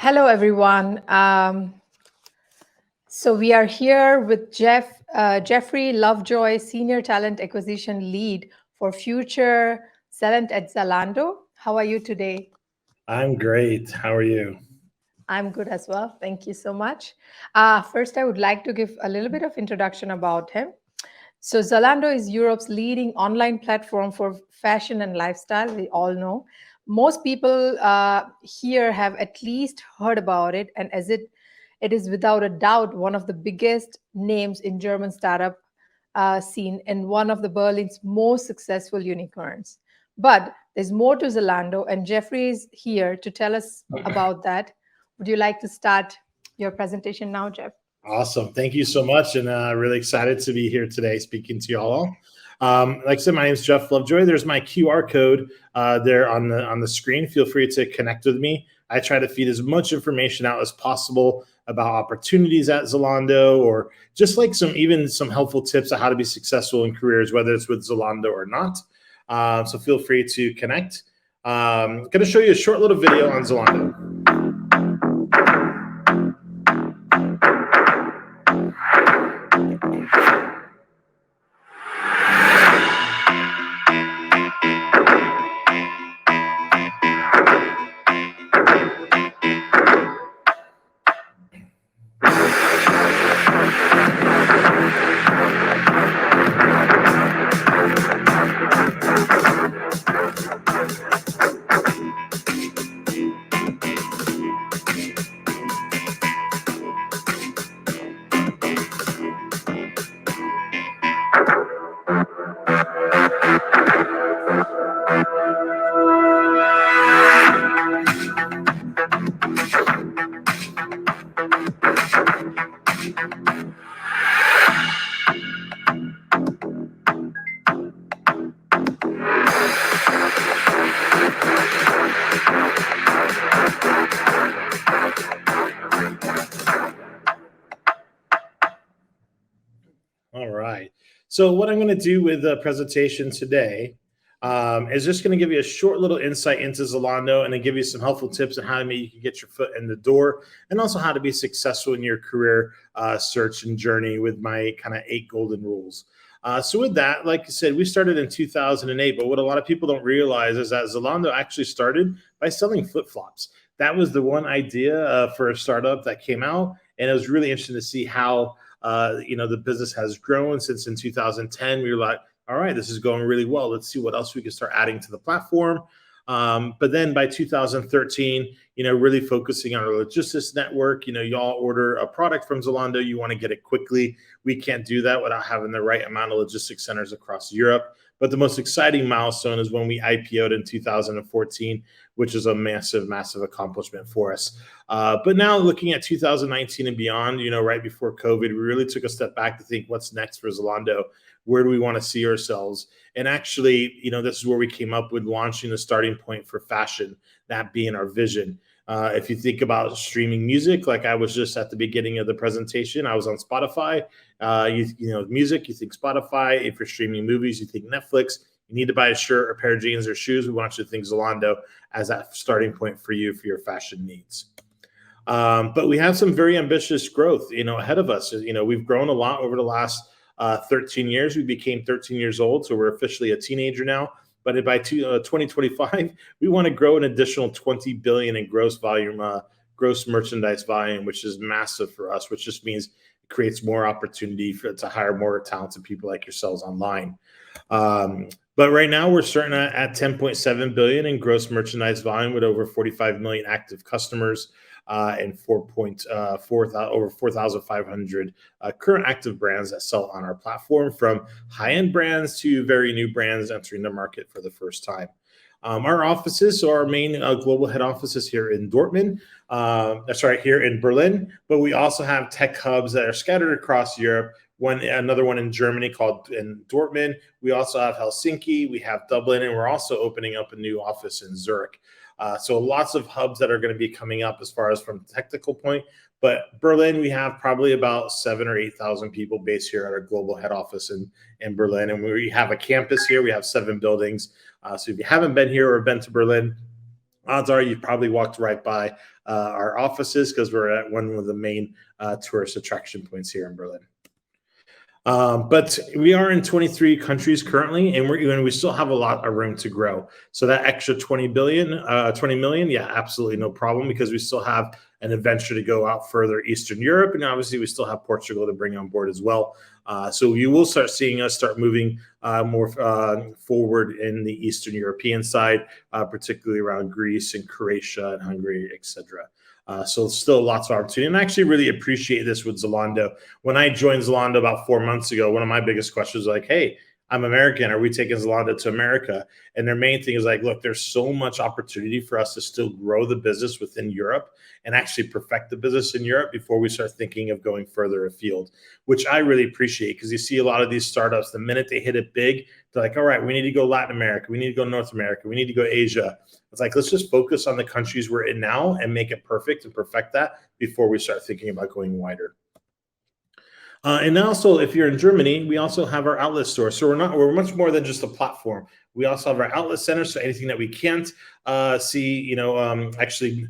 Hello, everyone. So we are here with Jeffrey Lovejoy, Senior Talent Acquisition Lead for Future Zalent at Zalando. How are you today? I'm great. How are you? I'm good as well. Thank you so much. First, I would like to give a little bit of introduction about him. So Zalando is Europe's leading online platform for fashion and lifestyle. We all know. Most people here have at least heard about it, and as it is without a doubt one of the biggest names in German startup scene and one of the Berlin's most successful unicorns. But there's more to Zalando, and Jeffrey is here to tell us about that. Would you like to start your presentation now, Jeff? Awesome. Thank you so much. And really excited to be here today speaking to you all. Like I said, my name is Jeff Lovejoy. There's my QR code there on the screen. Feel free to connect with me. I try to feed as much information out as possible about opportunities at Zalando, or just like some helpful tips on how to be successful in careers, whether it's with Zalando or not. So feel free to connect. I'm going to show you a short little video on Zalando. All right. So what I'm going to do with the presentation today is just going to give you a short little insight into Zalando and then give you some helpful tips on how you can get your foot in the door, and also how to be successful in your career search and journey with my kind of 8 golden rules. So with that, like I said, we started in 2008, but what a lot of people don't realize is that Zalando actually started by selling flip-flops. That was the one idea for a startup that came out, and it was really interesting to see how the business has grown since in 2010. We were like, all right, this is going really well. Let's see what else we can start adding to the platform. But then by 2013, really focusing on our logistics network. Y'all order a product from Zalando, you want to get it quickly. We can't do that without having the right amount of logistics centers across Europe. But the most exciting milestone is when we IPO'd in 2014, which is a massive, massive accomplishment for us. But now looking at 2019 and beyond, right before COVID, we really took a step back to think what's next for Zalando. Where do we want to see ourselves? And actually, this is where we came up with launching the starting point for fashion, that being our vision. If you think about streaming music, like I was just at the beginning of the presentation, I was on Spotify. Music, you think Spotify. If you're streaming movies, you think Netflix. You need to buy a shirt, a pair of jeans, or shoes. We want you to think Zalando as that starting point for you for your fashion needs. But we have some very ambitious growth, ahead of us. We've grown a lot over the last 13 years. We became 13 years old, so we're officially a teenager now. But by 2025, we want to grow an additional 20 billion in gross merchandise volume, which is massive for us, which just means it creates more opportunity to hire more talented people like yourselves online. But right now we're starting at 10.7 billion in gross merchandise volume with over 45 million active customers and over 4,500 current active brands that sell on our platform, from high-end brands to very new brands entering the market for the first time. Our offices, so our main global head office is here in here in Berlin, but we also have tech hubs that are scattered across Europe. Another one in Germany called in Dortmund. We also have Helsinki, we have Dublin, and we're also opening up a new office in Zurich. So lots of hubs that are going to be coming up as far as from the technical point. But Berlin, we have probably about 7,000 or 8,000 people based here at our global head office in Berlin. And we have a campus here. We have 7 buildings. So if you haven't been here or been to Berlin, odds are you probably walked right by our offices because we're at one of the main tourist attraction points here in Berlin. But we are in 23 countries currently, and we still have a lot of room to grow. So that extra 20 million, yeah, absolutely no problem, because we still have an adventure to go out further Eastern Europe, and obviously we still have Portugal to bring on board as well. So you will start seeing us start moving more forward in the Eastern European side, particularly around Greece and Croatia and Hungary, etc. So still lots of opportunity. And I actually really appreciate this with Zalando. When I joined Zalando about 4 months ago, one of my biggest questions was like, hey, I'm American. Are we taking Zalando to America? And their main thing is like, look, there's so much opportunity for us to still grow the business within Europe and actually perfect the business in Europe before we start thinking of going further afield, which I really appreciate, because you see a lot of these startups, the minute they hit it big, they're like, all right, we need to go Latin America. We need to go North America. We need to go Asia. It's like, let's just focus on the countries we're in now and make it perfect and perfect that before we start thinking about going wider. And also, if you're in Germany, we also have our outlet store. So we're much more than just a platform. We also have our outlet center. So anything that we can't see, actually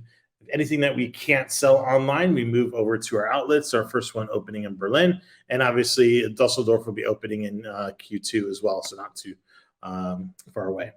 anything that we can't sell online, we move over to our outlets. Our first one opening in Berlin, and obviously Dusseldorf will be opening in Q2 as well. So not too far away.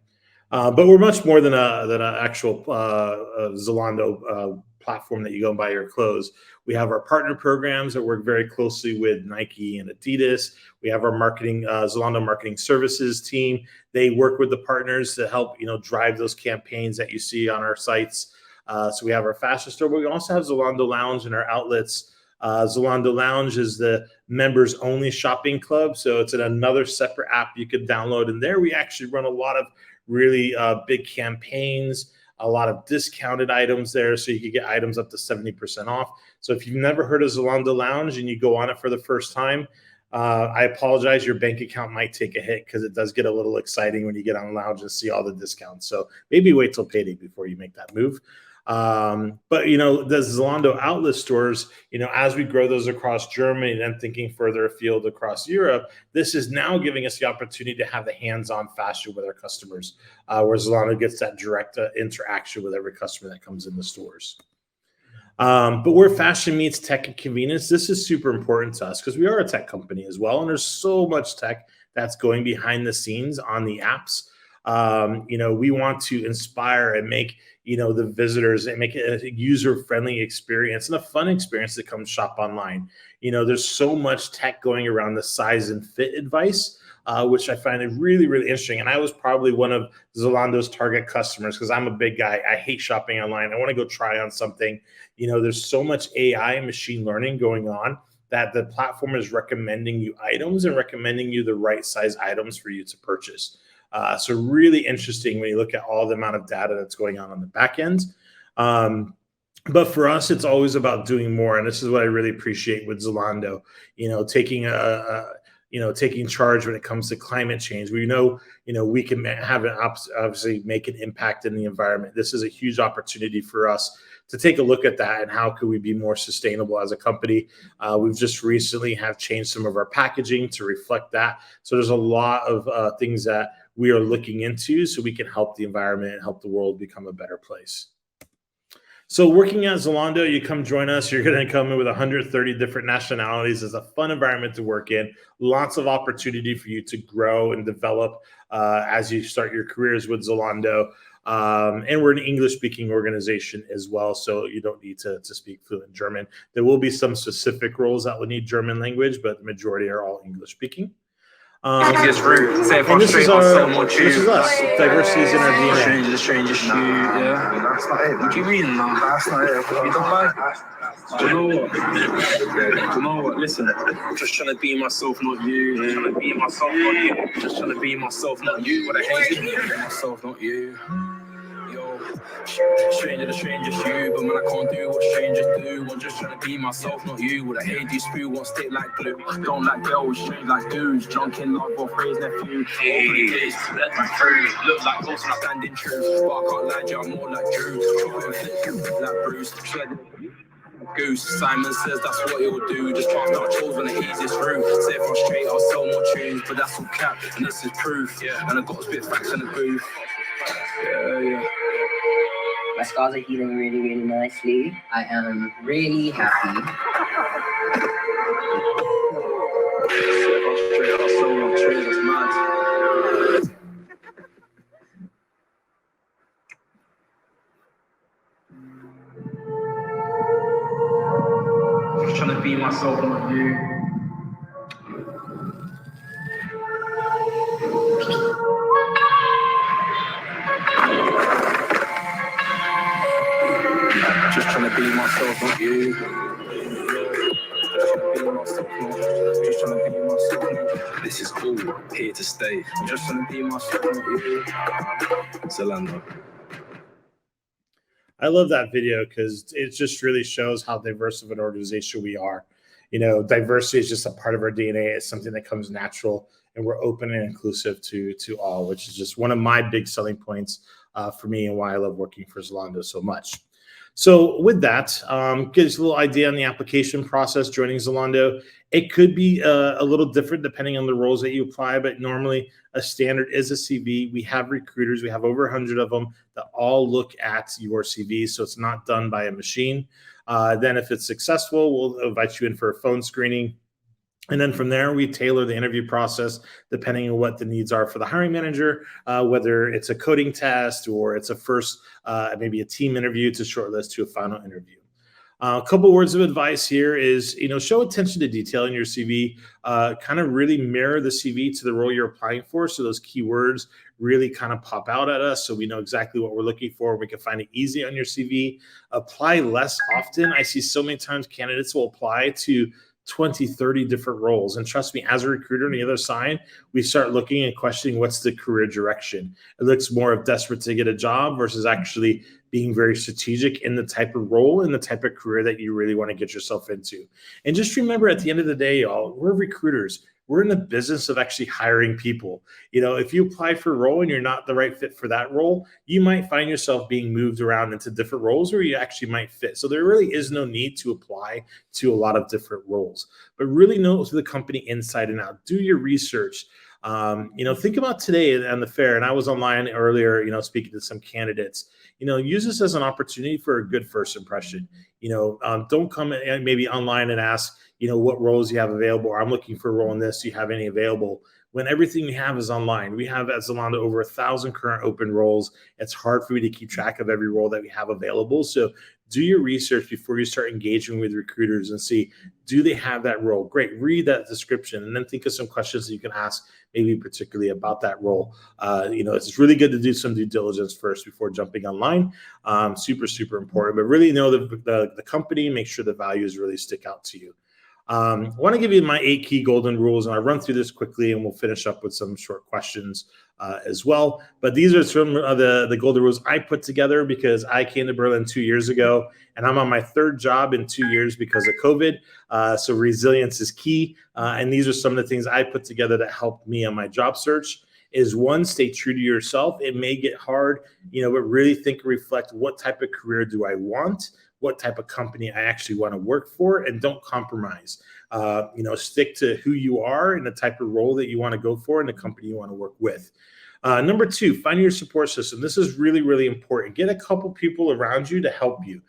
But we're much more than an actual Zalando platform that you go and buy your clothes. We have our partner programs that work very closely with Nike and Adidas. We have our Zalando marketing services team. They work with the partners to help drive those campaigns that you see on our sites. So we have our fashion store, but we also have Zalando Lounge in our outlets. Zalando Lounge is the members only shopping club. So it's another separate app you could download. And there we actually run a lot of really big campaigns, a lot of discounted items there. So you can get items up to 70% off. So if you've never heard of Zalando Lounge and you go on it for the first time, I apologize. Your bank account might take a hit, because it does get a little exciting when you get on Lounge and see all the discounts. So maybe wait till payday before you make that move. But the Zalando outlet stores, as we grow those across Germany and then thinking further afield across Europe, this is now giving us the opportunity to have the hands-on fashion with our customers, where Zalando gets that direct interaction with every customer that comes in the stores. But where fashion meets tech and convenience, this is super important to us, because we are a tech company as well, and there's so much tech that's going behind the scenes on the apps. We want to inspire and make the visitors, and make it a user-friendly experience and a fun experience to come shop online. There's so much tech going around the size and fit advice, which I find it really, really interesting. And I was probably one of Zalando's target customers, because I'm a big guy. I hate shopping online. I want to go try on something. There's so much AI and machine learning going on that the platform is recommending you items and recommending you the right size items for you to purchase. So really interesting when you look at all the amount of data that's going on the back end. But for us, it's always about doing more. And this is what I really appreciate with Zalando, taking taking charge when it comes to climate change. We know we can obviously make an impact in the environment. This is a huge opportunity for us to take a look at that, and how could we be more sustainable as a company. We've just recently have changed some of our packaging to reflect that. So there's a lot of things that we are looking into, so we can help the environment and help the world become a better place. So working at Zalando, you come join us. You're going to come in with 130 different nationalities. It's a fun environment to work in. Lots of opportunity for you to grow and develop as you start your careers with Zalando. And we're an English-speaking organization as well, so you don't need to speak fluent German. There will be some specific roles that will need German language, but the majority are all English-speaking. It's rude. Say And this is us. Like, Diversity is in our DNA. the strangest shoe, yeah. That's not it. What do you mean, no? That's not it. You don't like? Do you know what? Do you know what? Listen, I'm just trying to be myself, not you. Just trying to be myself, not you. Just trying to be myself, not you. What I hate is myself, not you. Yo, stranger, the strangest you, but man, I can't do what strangers do. I'm just trying to be myself, not you. With a Hades spew, won't stick like glue. Don't like girls, strange like dudes. Drunk in love or praise nephew. Open the gates, let me through. Look like ghosts and I stand in truth. But I can't lie to you, I'm more like Drew. Chopping flips like Bruce. Goose, Simon says that's what he'll do. Just trust our chose when the easiest route. Say if I'm straight, I'll sell more tunes, but that's all cap, and this is proof. And I got a spit facts in the booth. Yeah. My scars are healing really, really nicely. I am really happy. Just trying to be myself, not you. Just trying to be myself, not you. Just trying to be myself. This is all here to stay. Just trying to be myself, not you. Zalando. I love that video because it just really shows how diverse of an organization we are. Diversity is just a part of our DNA. It's something that comes natural, and we're open and inclusive to all, which is just one of my big selling points for me and why I love working for Zalando so much. So with that, gives a little idea on the application process joining Zalando. It could be a little different depending on the roles that you apply, but normally a standard is a CV. We have recruiters. We have over 100 of them that all look at your CV, so it's not done by a machine. Then if it's successful, we'll invite you in for a phone screening. And then from there, we tailor the interview process depending on what the needs are for the hiring manager, whether it's a coding test or it's a first, maybe a team interview to shortlist to a final interview. A couple words of advice here is, show attention to detail in your CV, kind of really mirror the CV to the role you're applying for. So those keywords really kind of pop out at us so we know exactly what we're looking for. We can find it easy on your CV. Apply less often. I see so many times candidates will apply to 20, 30 different roles. And trust me, as a recruiter on the other side, we start looking and questioning what's the career direction. It looks more of desperate to get a job versus actually being very strategic in the type of role and the type of career that you really want to get yourself into. And just remember, at the end of the day, y'all, we're recruiters. We're in the business of actually hiring people. If you apply for a role and you're not the right fit for that role, you might find yourself being moved around into different roles where you actually might fit. So there really is no need to apply to a lot of different roles, but really know the company inside and out. Do your research. Think about today on the fair, and I was online earlier, speaking to some candidates. Use this as an opportunity for a good first impression. Don't come in maybe online and ask, what roles you have available, or I'm looking for a role in this. Do you have any available? When everything we have is online. We have at Zalando over 1,000 current open roles. It's hard for me to keep track of every role that we have available. So do your research before you start engaging with recruiters and see, do they have that role? Great. Read that description and then think of some questions that you can ask maybe particularly about that role. It's really good to do some due diligence first before jumping online. Super, super important. But really know the company, make sure the values really stick out to you. I want to give you my 8 key golden rules, and I'll run through this quickly and we'll finish up with some short questions as well. But these are some of the golden rules I put together because I came to Berlin 2 years ago, and I'm on my 3rd job in 2 years because of COVID. So resilience is key. And these are some of the things I put together that helped me on my job search. Is 1, stay true to yourself. It may get hard, but really think and reflect, what type of career do I want? What type of company I actually want to work for, and don't compromise. Stick to who you are and the type of role that you want to go for and the company you want to work with. Number 2, find your support system. This is really, really important. Get a couple people around you to help you.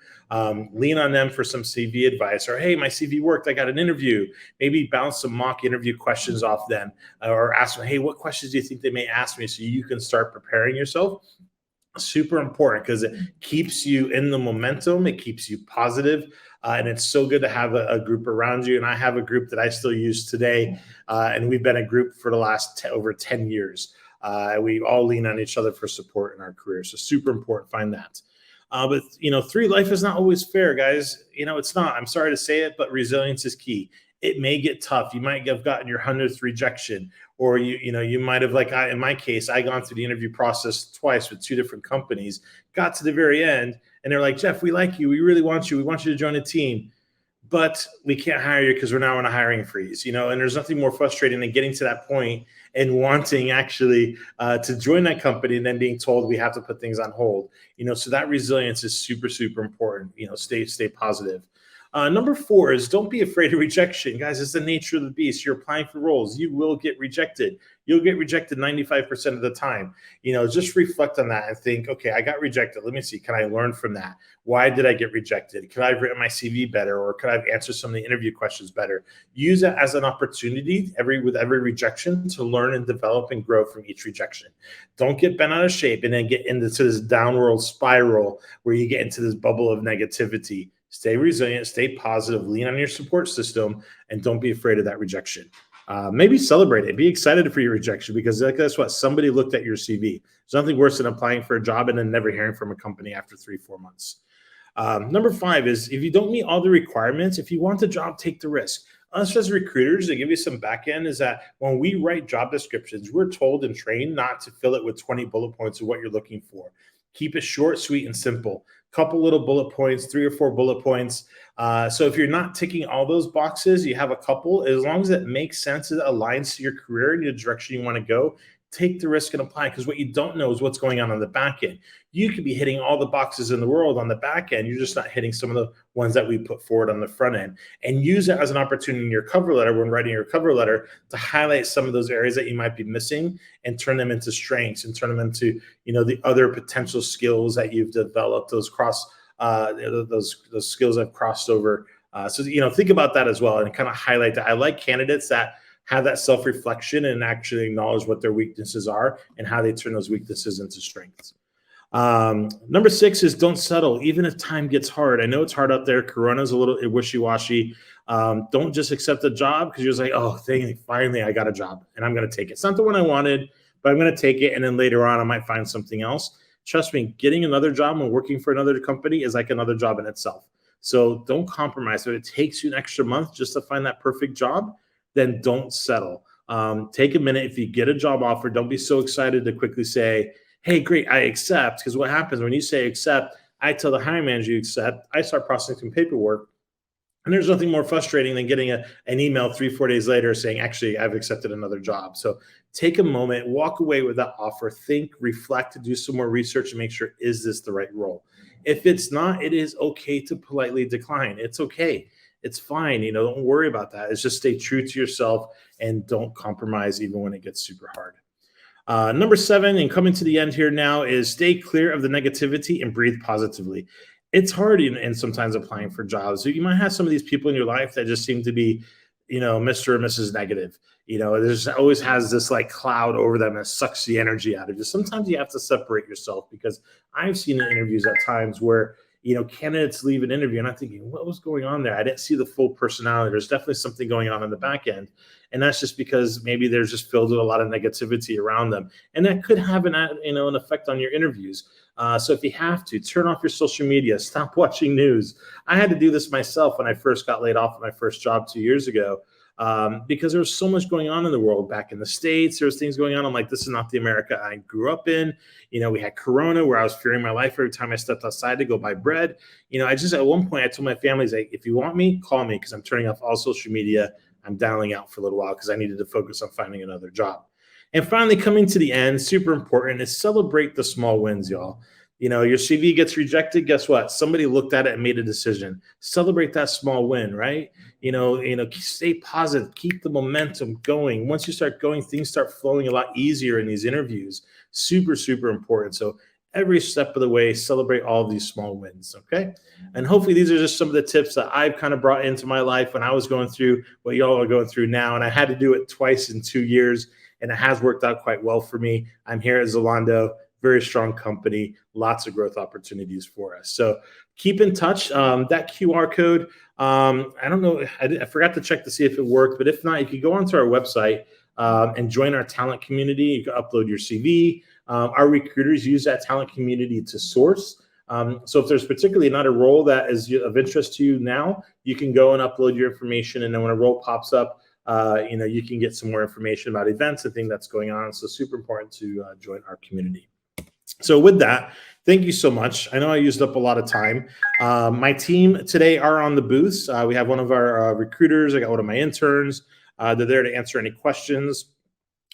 Lean on them for some CV advice, or, hey, my CV worked, I got an interview. Maybe bounce some mock interview questions off them, or ask them, hey, what questions do you think they may ask me, so you can start preparing yourself. Super important because it keeps you in the momentum. It keeps you positive. And it's so good to have a group around you. And I have a group that I still use today. And we've been a group for the last over 10 years. We all lean on each other for support in our career. So super important. Find that. But 3, life is not always fair, guys. It's not. I'm sorry to say it, but resilience is key. It may get tough. You might have gotten your 100th rejection, or you might have, like in my case, I gone through the interview process twice with 2 different companies, got to the very end, and they're like, Jeff, we like you. We really want you. We want you to join a team, but we can't hire you because we're now in a hiring freeze, and there's nothing more frustrating than getting to that point and wanting actually to join that company and then being told we have to put things on hold, so that resilience is super, super important. Stay positive. Number 4 is don't be afraid of rejection. Guys, it's the nature of the beast. You're applying for roles. You will get rejected. You'll get rejected 95% of the time. Just reflect on that and think, okay, I got rejected. Let me see. Can I learn from that? Why did I get rejected? Could I have written my CV better, or could I have answered some of the interview questions better? Use it as an opportunity with every rejection to learn and develop and grow from each rejection. Don't get bent out of shape and then get into this downward spiral where you get into this bubble of negativity. Stay resilient, stay positive, lean on your support system, and don't be afraid of that rejection. Maybe celebrate it. Be excited for your rejection, because guess what? Somebody looked at your CV. There's nothing worse than applying for a job and then never hearing from a company after 3-4 months. Number 5 is, if you don't meet all the requirements, if you want the job, take the risk. Us as recruiters, to give you some back end, is that when we write job descriptions, we're told and trained not to fill it with 20 bullet points of what you're looking for. Keep it short, sweet, and simple. Couple little bullet points, 3 or 4 bullet points. So if you're not ticking all those boxes, you have a couple. As long as it makes sense, it aligns to your career and the direction you want to go, take the risk and apply, because what you don't know is what's going on the back end. You could be hitting all the boxes in the world on the back end. You're just not hitting some of the ones that we put forward on the front end. And use it as an opportunity in your cover letter, when writing your cover letter, to highlight some of those areas that you might be missing and turn them into strengths and turn them into, the other potential skills that you've developed, those skills have crossed over. So think about that as well and kind of highlight that. I like candidates that have that self-reflection and actually acknowledge what their weaknesses are and how they turn those weaknesses into strengths. Number 6 is don't settle, even if time gets hard. I know it's hard out there. Corona's a little wishy-washy. Don't just accept a job because you're just like, oh, finally I got a job and I'm going to take it. It's not the one I wanted, but I'm going to take it. And then later on, I might find something else. Trust me, getting another job and working for another company is like another job in itself. So don't compromise. If it takes you an extra month just to find that perfect job, then don't settle. Take a minute. If you get a job offer, don't be so excited to quickly say, hey, great, I accept. Because what happens when you say accept, I tell the hiring manager you accept, I start processing paperwork. And there's nothing more frustrating than getting an email 3-4 days later saying, actually, I've accepted another job. So take a moment, walk away with that offer, think, reflect, do some more research and make sure, is this the right role? If it's not, it is okay to politely decline. It's okay. It's fine. Don't worry about that. It's just stay true to yourself and don't compromise even when it gets super hard. Number 7, and coming to the end here now, is stay clear of the negativity and breathe positively. It's hard and sometimes applying for jobs. So you might have some of these people in your life that just seem to be, Mr. or Mrs. Negative. There's always has this like cloud over them that sucks the energy out of you. Sometimes you have to separate yourself, because I've seen in interviews at times where, candidates leave an interview and I'm thinking, what was going on there? I didn't see the full personality. There's definitely something going on in the back end. And that's just because maybe they're just filled with a lot of negativity around them. And that could have an effect on your interviews. So if you have to, turn off your social media, stop watching news. I had to do this myself when I first got laid off at my first job 2 years ago. Because there was so much going on in the world back in the States. There was things going on. I'm like, this is not the America I grew up in. We had Corona where I was fearing my life every time I stepped outside to go buy bread. At one point I told my family, like, if you want me, call me, because I'm turning off all social media. I'm dialing out for a little while because I needed to focus on finding another job. And finally, coming to the end, super important, is celebrate the small wins, y'all. Your CV gets rejected. Guess what? Somebody looked at it and made a decision. Celebrate that small win, right? Stay positive. Keep the momentum going. Once you start going, things start flowing a lot easier in these interviews. Super, super important. So every step of the way, celebrate all of these small wins, okay? And hopefully these are just some of the tips that I've kind of brought into my life when I was going through what y'all are going through now. And I had to do it twice in 2 years, and it has worked out quite well for me. I'm here at Zalando. Very strong company, lots of growth opportunities for us. So keep in touch. That QR code, I don't know, I forgot to check to see if it worked, but if not, you can go onto our website and join our talent community. You can upload your CV. Our recruiters use that talent community to source. So if there's particularly not a role that is of interest to you now, you can go and upload your information. And then when a role pops up, you can get some more information about events and things that's going on. So super important to join our community. So with that, thank you so much. I know I used up a lot of time. My team today are on the booths. We have one of our recruiters. I got one of my interns. They're there to answer any questions.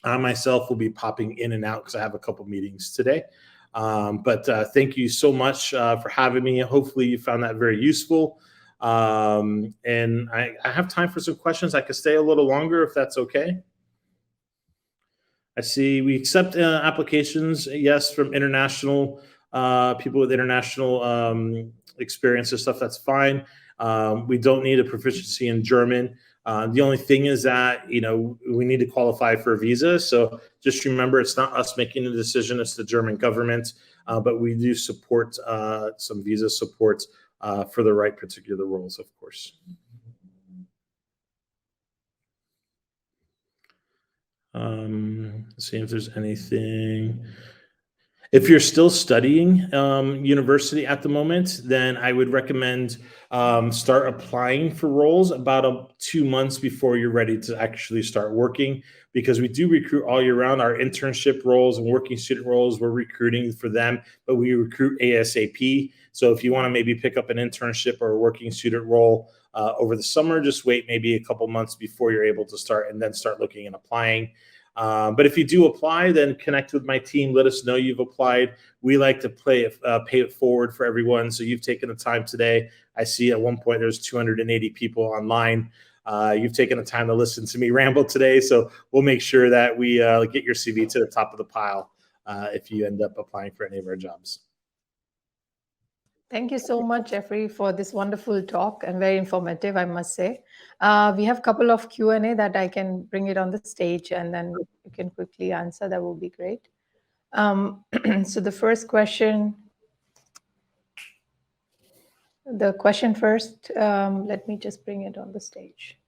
I myself will be popping in and out because I have a couple meetings today. But thank you so much for having me. Hopefully you found that very useful. And I have time for some questions. I could stay a little longer if that's okay. I see we accept applications, yes, from international people with international experience and stuff. That's fine. We don't need a proficiency in German. The only thing is that, we need to qualify for a visa. So just remember, it's not us making the decision, it's the German government. But we do support some visa support for the right particular roles, of course. Let's see if there's anything. If you're still studying university at the moment, then I would recommend start applying for roles about 2 months before you're ready to actually start working, because we do recruit all year round. Our internship roles and working student roles, we're recruiting for them, but we recruit ASAP. So if you want to maybe pick up an internship or a working student role over the summer, just wait maybe a couple months before you're able to start, and then start looking and applying. But if you do apply, then connect with my team. Let us know you've applied. We like to pay it forward for everyone. So you've taken the time today. I see at one point there's 280 people online. You've taken the time to listen to me ramble today. So we'll make sure that we get your CV to the top of the pile if you end up applying for any of our jobs. Thank you so much, Jeffrey, for this wonderful talk and very informative, I must say. We have a couple of Q&A that I can bring it on the stage, and then you can quickly answer. That would be great. So the first question, first, let me just bring it on the stage.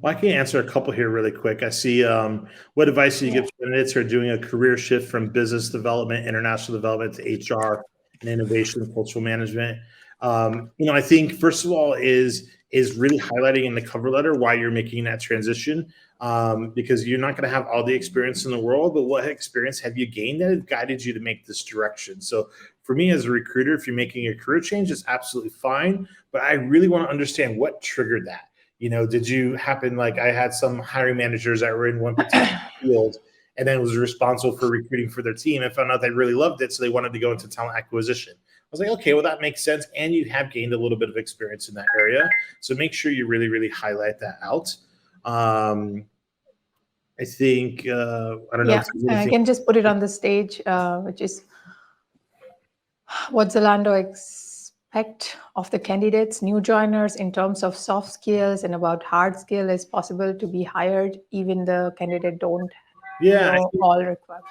Well, I can answer a couple here really quick. I see what advice do you give to candidates who are doing a career shift from business development, international development to HR and innovation and cultural management? I think first of all is really highlighting in the cover letter why you're making that transition, because you're not going to have all the experience in the world, but what experience have you gained that has guided you to make this direction? So for me as a recruiter, if you're making a career change, it's absolutely fine, but I really want to understand what triggered that. Did you happen, like I had some hiring managers that were in one particular field and then was responsible for recruiting for their team and found out they really loved it, so they wanted to go into talent acquisition. I was like, okay, well, that makes sense. And you have gained a little bit of experience in that area. So make sure you really, really highlight that out. I think, I don't know. Yeah, I can just put it on the stage, which is what Zalando expect of the candidates, new joiners, in terms of soft skills and about hard skill. Is possible to be hired even the candidate don't know all required?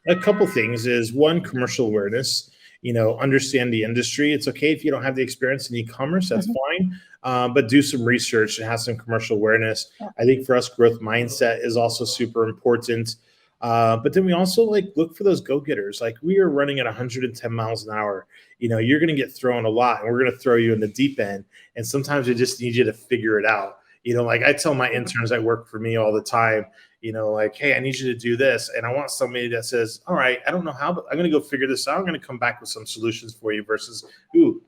A couple things is, one, commercial awareness. Understand the industry. It's okay if you don't have the experience in e-commerce, that's fine. But do some research and have some commercial awareness. Yeah. I think for us, growth mindset is also super important. But then we also look for those go-getters. We are running at 110 miles an hour. You're going to get thrown a lot, and we're going to throw you in the deep end. And sometimes we just need you to figure it out. I tell my interns that work for me all the time, hey, I need you to do this. And I want somebody that says, all right, I don't know how, but I'm going to go figure this out. I'm going to come back with some solutions for you versus,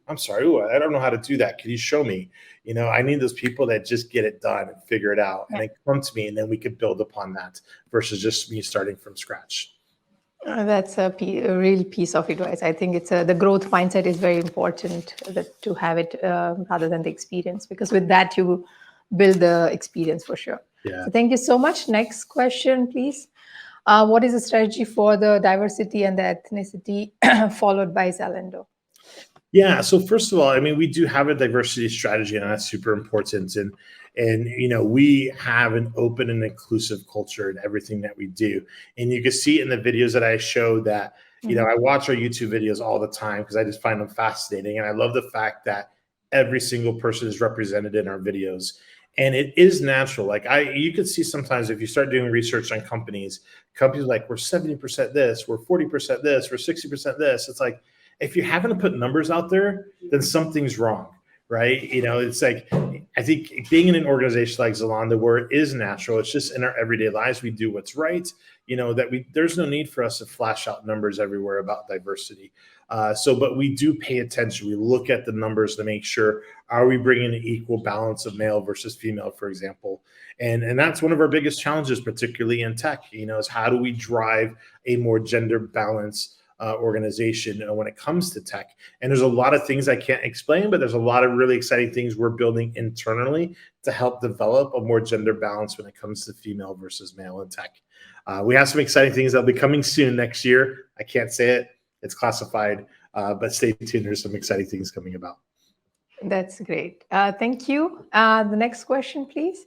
I'm sorry, I don't know how to do that. Can you show me? I need those people that just get it done and figure it out. And they come to me, and then we could build upon that versus just me starting from scratch. That's a real piece of advice. I think it's the growth mindset is very important to have it rather than the experience, because with that you build the experience for sure. Yeah. So thank you so much. Next question, please. What is the strategy for the diversity and the ethnicity followed by Zalando? Yeah. So first of all, we do have a diversity strategy, and that's super important. And we have an open and inclusive culture in everything that we do. And you can see in the videos that I show that, I watch our YouTube videos all the time because I just find them fascinating. And I love the fact that every single person is represented in our videos. And it is natural. You could see sometimes if you start doing research on companies we're 70% this, we're 40% this, we're 60% this. It's like, if you haven't put numbers out there, then something's wrong, right? It's like I think being in an organization like Zalando, where it is natural, it's just in our everyday lives, we do what's right. There's no need for us to flash out numbers everywhere about diversity. But we do pay attention. We look at the numbers to make sure, are we bringing an equal balance of male versus female, for example? And that's one of our biggest challenges, particularly in tech, is how do we drive a more gender balanced organization when it comes to tech. And there's a lot of things I can't explain, but there's a lot of really exciting things we're building internally to help develop a more gender balance when it comes to female versus male in tech. We have some exciting things that'll be coming soon next year. I can't say it. It's classified, but stay tuned. There's some exciting things coming about. That's great. Thank you. The next question, please.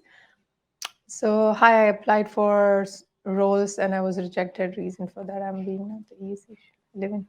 So, hi, I applied for roles and I was rejected. Reason for that, I'm being not the easy living.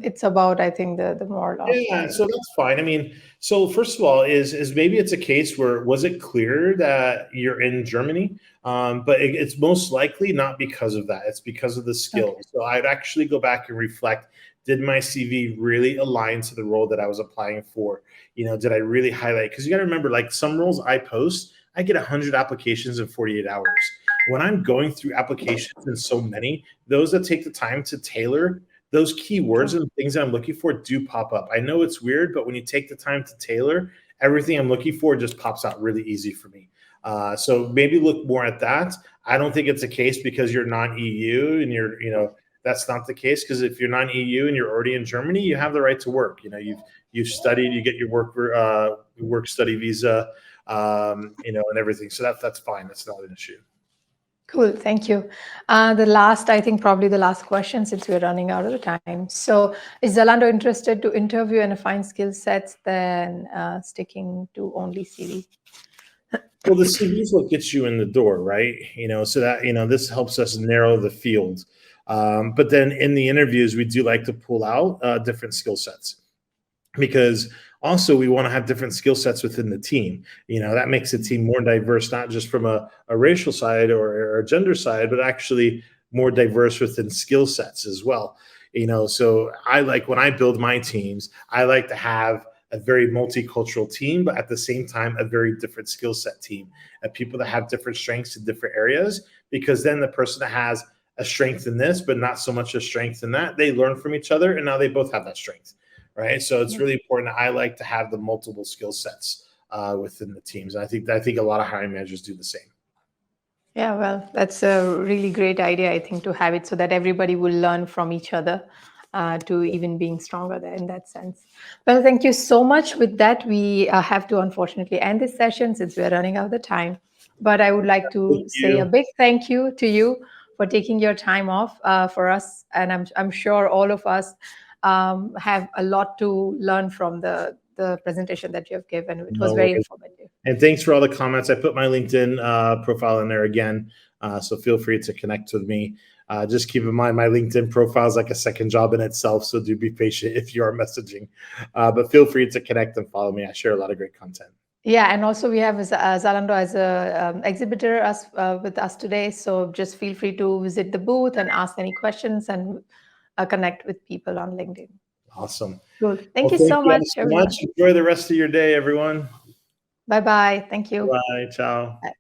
It's about, I think, the moral. Yeah, so that's fine. I mean, so first of all, is maybe it's a case where was it clear that you're in Germany? But it's most likely not because of that. It's because of the skills. Okay. So I'd actually go back and reflect. Did my CV really align to the role that I was applying for? Did I really highlight? Because you got to remember, like some roles I post, I get 100 applications in 48 hours. When I'm going through applications and so many, those that take the time to tailor those keywords and things that I'm looking for do pop up. I know it's weird, but when you take the time to tailor, everything I'm looking for just pops out really easy for me. So maybe look more at that. I don't think it's a case because you're non-EU and that's not the case, because if you're non-EU and you're already in Germany, you have the right to work. You've studied, you get your work study visa, and everything. So that's fine. That's not an issue. Cool, thank you. Probably the last question, since we're running out of the time. So is Zalando interested to interview and find skill sets than sticking to only CV? Well, the CV is what gets you in the door, right? So that, this helps us narrow the field. But then in the interviews, we do like to pull out different skill sets, because also we want to have different skill sets within the team. That makes the team more diverse, not just from a racial side or a gender side, but actually more diverse within skill sets as well. So I like, when I build my teams, I like to have a very multicultural team, but at the same time, a very different skill set team, and people that have different strengths in different areas, because then the person that has a strength in this, but not so much a strength in that, they learn from each other, and now they both have that strength. Right. So it's really important. I like to have the multiple skill sets within the teams. And I think a lot of hiring managers do the same. Yeah, well, that's a really great idea, I think, to have it so that everybody will learn from each other to even being stronger there in that sense. Well, thank you so much. With that, we have to unfortunately end this session since we're running out of the time. But I would like to say a big thank you to you for taking your time off for us. And I'm sure all of us have a lot to learn from the presentation that you have given. It was very informative. And thanks for all the comments. I put my LinkedIn profile in there again, so feel free to connect with me. Just keep in mind, my LinkedIn profile is like a second job in itself, so do be patient if you are messaging. But feel free to connect and follow me. I share a lot of great content. Yeah, and also we have Zalando as a exhibitor with us today, so just feel free to visit the booth and ask any questions and connect with people on LinkedIn. Awesome. Good. Thank you so much. Enjoy the rest of your day, everyone. Bye-bye. Thank you. Bye. Ciao. Bye.